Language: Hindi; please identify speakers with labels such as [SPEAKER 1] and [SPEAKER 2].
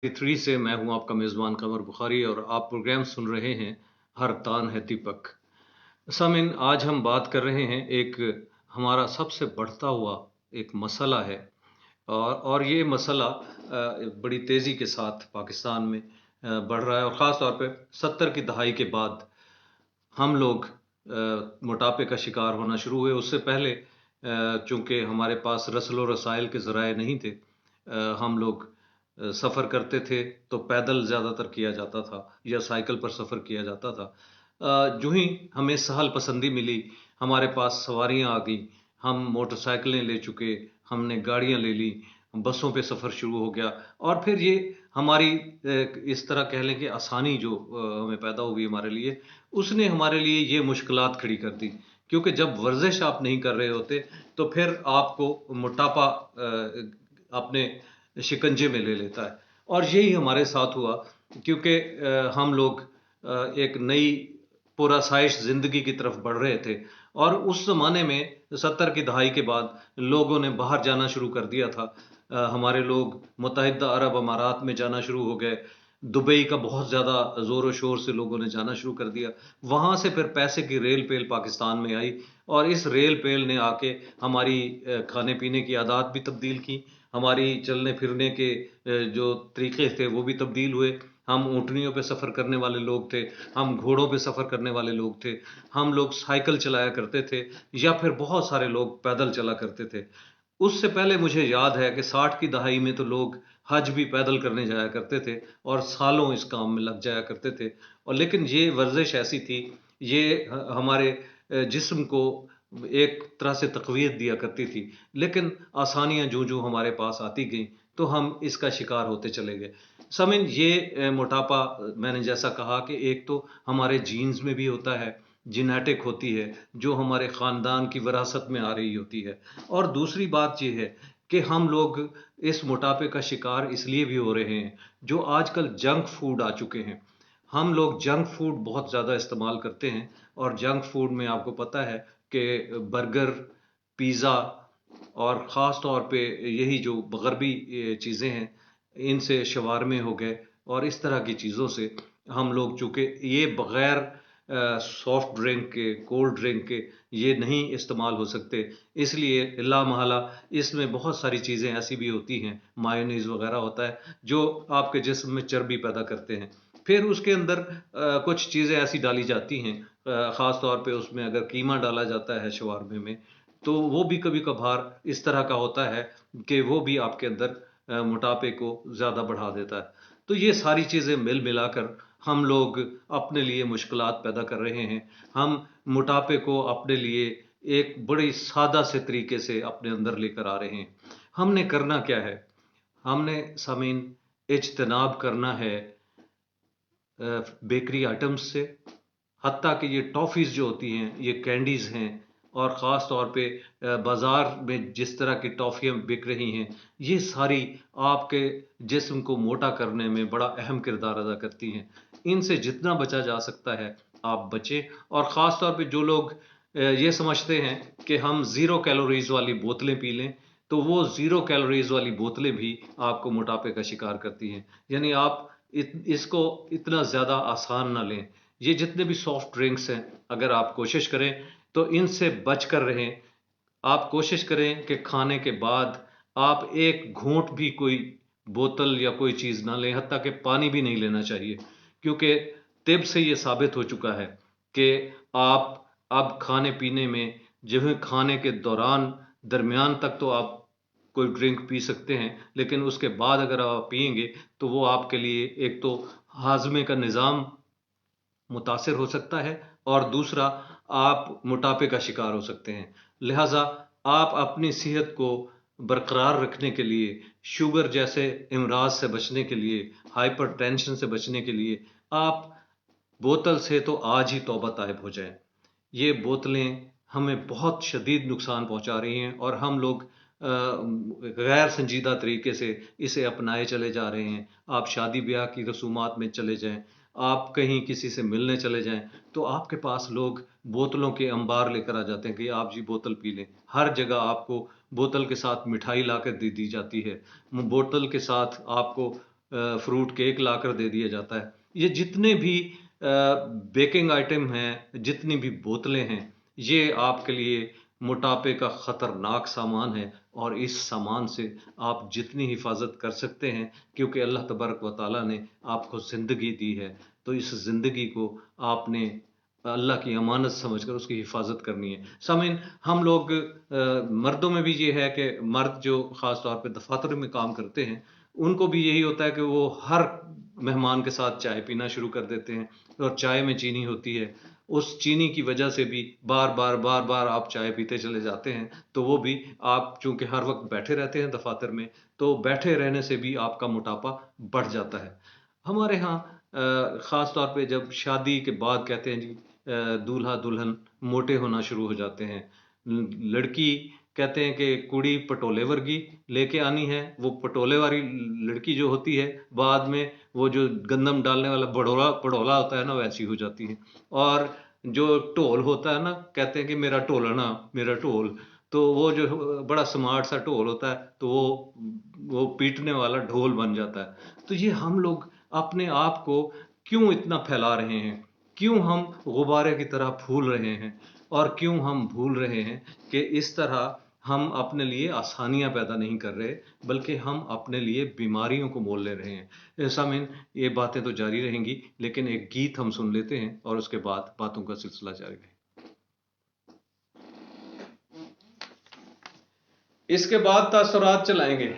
[SPEAKER 1] थ्री से मैं हूं आपका मेज़बान कमर बुखारी और आप प्रोग्राम सुन रहे हैं हर तान है दीपक। सामिन, आज हम बात कर रहे हैं एक हमारा सबसे बढ़ता हुआ एक मसला है। और ये मसला बड़ी तेज़ी के साथ पाकिस्तान में बढ़ रहा है और ख़ास तौर पे 70 की दहाई के बाद हम लोग मोटापे का शिकार होना शुरू हुए। उससे पहले चूँकि हमारे पास रस्ल व रसाइल के ज़राए नहीं थे, हम लोग सफ़र करते थे तो पैदल ज़्यादातर किया जाता था या साइकिल पर सफ़र किया जाता था। जो ही हमें सहल पसंदी मिली, हमारे पास सवारियाँ आ गईं, हम मोटरसाइकिलें ले चुके, हमने गाड़ियाँ ले ली, बसों पे सफ़र शुरू हो गया और फिर ये हमारी इस तरह कह लें कि आसानी जो हमें पैदा हुई हमारे लिए, उसने हमारे लिए ये मुश्किलात खड़ी कर दी। क्योंकि जब वर्जिश आप नहीं कर रहे होते तो फिर आपको मोटापा अपने शिकंजे में ले लेता है। और यही हमारे साथ हुआ क्योंकि हम लोग एक नई पुरआसाइश ज़िंदगी की तरफ बढ़ रहे थे और उस ज़माने में 70 की दहाई के बाद लोगों ने बाहर जाना शुरू कर दिया था। हमारे लोग मुत्तहिदा अरब अमारात में जाना शुरू हो गए। दुबई का बहुत ज़्यादा ज़ोर शोर से लोगों ने जाना शुरू कर दिया। वहाँ से फिर पैसे की रेल पेल पाकिस्तान में आई और इस रेल पेल ने आके हमारी खाने पीने की आदत भी तब्दील की, हमारी चलने फिरने के जो तरीके थे वो भी तब्दील हुए। हम ऊँटनियों पे सफ़र करने वाले लोग थे, हम घोड़ों पे सफ़र करने वाले लोग थे, हम लोग साइकिल चलाया करते थे या फिर बहुत सारे लोग पैदल चला करते थे। उससे पहले मुझे याद है कि 60 की दहाई में तो लोग हज भी पैदल करने जाया करते थे और सालों इस काम में लग जाया करते थे। और लेकिन ये वर्जिश ऐसी थी, ये हमारे जिस्म को एक तरह से तक़वियत दिया करती थी। लेकिन आसानियाँ जो हमारे पास आती गईं तो हम इसका शिकार होते चले गए। समझ ये मोटापा मैंने जैसा कहा कि एक तो हमारे जीन्स में भी होता है, जेनेटिक होती है, जो हमारे ख़ानदान की विरासत में आ रही होती है। और दूसरी बात ये है कि हम लोग इस मोटापे का शिकार इसलिए भी हो रहे हैं, जो आजकल जंक फूड आ चुके हैं। हम लोग जंक फूड बहुत ज़्यादा इस्तेमाल करते हैं और जंक फूड में आपको पता है कि बर्गर, पिज़्ज़ा और ख़ास तौर पे यही जो गरबी चीज़ें हैं, इनसे शवारमे हो गए और इस तरह की चीज़ों से हम लोग, चूँकि ये बग़ैर सॉफ्ट ड्रिंक के, कोल्ड ड्रिंक के ये नहीं इस्तेमाल हो सकते, इसलिए लामहला इसमें बहुत सारी चीज़ें ऐसी भी होती हैं, मायोनीज़ वग़ैरह होता है, जो आपके जिस्म में चर्बी पैदा करते हैं। फिर उसके अंदर कुछ चीज़ें ऐसी डाली जाती हैं, ख़ास तौर पे उसमें अगर कीमा डाला जाता है शवारमे में, तो वो भी कभी-कभार इस तरह का होता है कि वो भी आपके अंदर मोटापे को ज़्यादा बढ़ा देता है। तो ये सारी चीज़ें मिल-मिलाकर हम लोग अपने लिए मुश्किलात पैदा कर रहे हैं। हम मोटापे को अपने लिए एक बड़ी सादा से तरीके से अपने अंदर लेकर आ रहे हैं। हमने करना क्या है? हमने सामीन इज्तनाब करना है बेकरी आइटम्स से, हत्ता कि ये टॉफ़ीज़ जो होती हैं, ये कैंडीज़ हैं और ख़ास तौर पे बाज़ार में जिस तरह की टॉफ़ियाँ बिक रही हैं, ये सारी आपके जिस्म को मोटा करने में बड़ा अहम किरदार अदा करती हैं। इनसे जितना बचा जा सकता है, आप बचें। और ख़ास तौर पे जो लोग ये समझते हैं कि हम ज़ीरो कैलोरीज़ वाली बोतलें पी लें, तो वो ज़ीरो कैलोरीज़ वाली बोतलें भी आपको मोटापे का शिकार करती हैं। यानी आप इसको इतना ज़्यादा आसान ना लें। ये जितने भी सॉफ्ट ड्रिंक्स हैं, अगर आप कोशिश करें तो इनसे बच कर रहें। आप कोशिश करें कि खाने के बाद आप एक घूँट भी कोई बोतल या कोई चीज़ ना लें, हत्ता कि पानी भी नहीं लेना चाहिए। क्योंकि तिब से ये साबित हो चुका है कि आप अब खाने-पीने में जो है खाने के दौरान दरमियान तक तो आप कोई ड्रिंक पी सकते हैं, लेकिन उसके बाद अगर आप पिएँगे तो वो आपके लिए एक तो हाज़मे का निज़ाम मुतासिर हो सकता है और दूसरा आप मोटापे का शिकार हो सकते हैं। लिहाज़ा आप अपनी सेहत को बरकरार रखने के लिए, शुगर जैसे अमराज़ से बचने के लिए, हाइपरटेंशन से बचने के लिए, आप बोतल से तो आज ही तौबा ताइब हो जाएँ। ये बोतलें हमें बहुत शदीद नुकसान पहुँचा रही हैं और हम लोग गैर संजीदा तरीके से इसे अपनाए चले जा रहे हैं। आप शादी-ब्याह की रसूमात में चले जाएँ, आप कहीं किसी से मिलने चले जाएँ, तो आपके पास लोग बोतलों के अंबार लेकर आ जाते हैं कि आप जी बोतल पी लें। हर जगह आपको बोतल के साथ मिठाई लाकर दे दी जाती है। बोतल के साथ आपको फ्रूट केक लाकर दे दिया जाता है। ये जितने भी बेकिंग आइटम हैं, जितनी भी बोतलें हैं, ये आपके लिए मोटापे का खतरनाक सामान है। और इस सामान से आप जितनी हिफाजत कर सकते हैं, क्योंकि अल्लाह तबारक व तआला ने आपको ज़िंदगी दी है, तो इस ज़िंदगी को आपने अल्लाह की अमानत समझकर उसकी हिफाजत करनी है। सामीन, हम लोग मर्दों में भी ये है कि मर्द जो ख़ास तौर पे दफातर में काम करते हैं, उनको भी यही होता है कि वो हर मेहमान के साथ चाय पीना शुरू कर देते हैं, और चाय में चीनी होती है। उस चीनी की वजह से भी बार-बार आप चाय पीते चले जाते हैं, तो वो भी आप चूँकि हर वक़्त बैठे रहते हैं दफ़ातर में, तो बैठे रहने से भी आपका मोटापा बढ़ जाता है। हमारे यहाँ ख़ास तौर पे जब शादी के बाद कहते हैं जी, दूल्हा-दुल्हन मोटे होना शुरू हो जाते हैं। लड़की कहते हैं कि कुड़ी पटोले वर्गी लेके आनी है, वो पटोले वाली लड़की जो होती है, बाद में वो जो गंदम डालने वाला बड़ोला पड़ोला होता है ना, वैसी हो जाती है। और जो ढोल होता है ना, कहते हैं कि मेरा ढोलना, मेरा ढोल, तो वो जो बड़ा स्मार्ट सा ढोल होता है, तो वो पीटने वाला ढोल बन जाता है। तो ये हम लोग अपने आप को क्यों इतना फैला रहे हैं? क्यों हम गुब्बारे की तरह फूल रहे हैं? और क्यों हम भूल रहे हैं कि इस तरह हम अपने लिए आसानियाँ पैदा नहीं कर रहे, बल्कि हम अपने लिए बीमारियों को मोल ले रहे हैं। सामीन, ये बातें तो जारी रहेंगी, लेकिन एक गीत हम सुन लेते हैं और उसके बाद बातों का सिलसिला जारी रहेगा। इसके बाद तासुरात चलाएंगे।